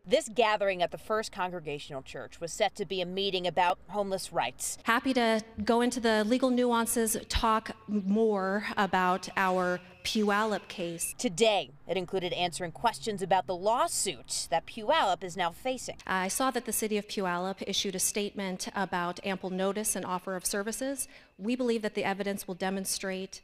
This gathering at the First Congregational Church was set to be a meeting about homeless rights. Happy to go into the legal nuances, talk more about our Puyallup case. Today, it included answering questions about the lawsuit that Puyallup is now facing. I saw that the city of Puyallup issued a statement about ample notice and offer of services. We believe that the evidence will demonstrate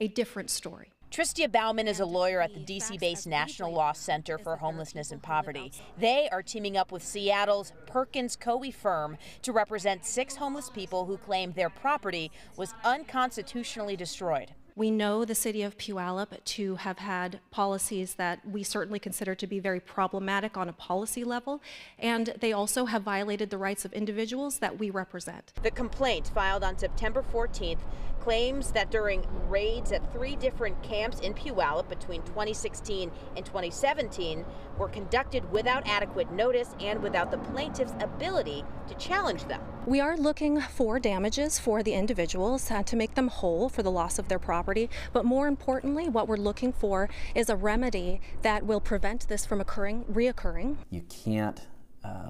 a different story. Tristia Bauman is a lawyer at the D.C.-based National Law Center for Homelessness and Poverty. They are teaming up with Seattle's Perkins Coie firm to represent 6 homeless people who claimed their property was unconstitutionally destroyed. We know the city of Puyallup to have had policies that we certainly consider to be very problematic on a policy level, and they also have violated the rights of individuals that we represent. The complaint, filed on September 14th, claims that during raids at 3 different camps in Puyallup between 2016 and 2017 were conducted without adequate notice and without the plaintiff's ability to challenge them. We are looking for damages for the individuals to make them whole for the loss of their property, but more importantly, what we're looking for is a remedy that will prevent this from reoccurring. You can't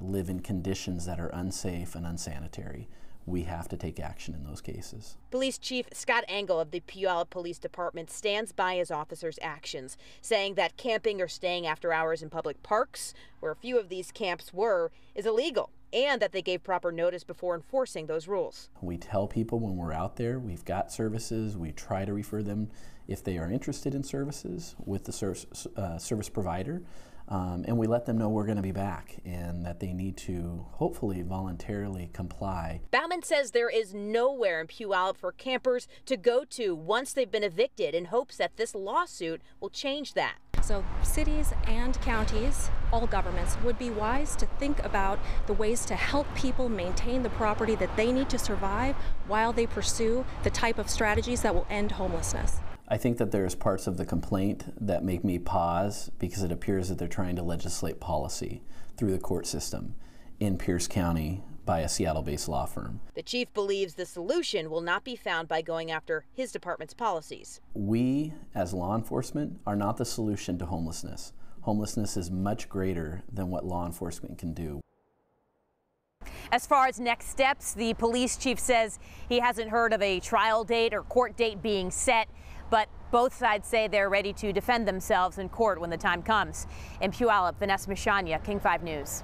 live in conditions that are unsafe and unsanitary. We have to take action in those cases. Police Chief Scott Engel of the Puyallup Police Department stands by his officers' actions, saying that camping or staying after hours in public parks, where a few of these camps were, is illegal, and that they gave proper notice before enforcing those rules. We tell people when we're out there we've got services. We try to refer them, if they are interested in services, with the service provider. And we let them know we're going to be back and that they need to hopefully voluntarily comply. Bauman says there is nowhere in Puyallup for campers to go to once they've been evicted, in hopes that this lawsuit will change that. So cities and counties, all governments, would be wise to think about the ways to help people maintain the property that they need to survive while they pursue the type of strategies that will end homelessness. I think that there's parts of the complaint that make me pause because it appears that they're trying to legislate policy through the court system in Pierce County by a Seattle-based law firm. The chief believes the solution will not be found by going after his department's policies. We, as law enforcement, are not the solution to homelessness. Homelessness is much greater than what law enforcement can do. As far as next steps, the police chief says he hasn't heard of a trial date or court date being set, but both sides say they're ready to defend themselves in court when the time comes. In Puyallup, Vanessa Misciagna, King 5 News.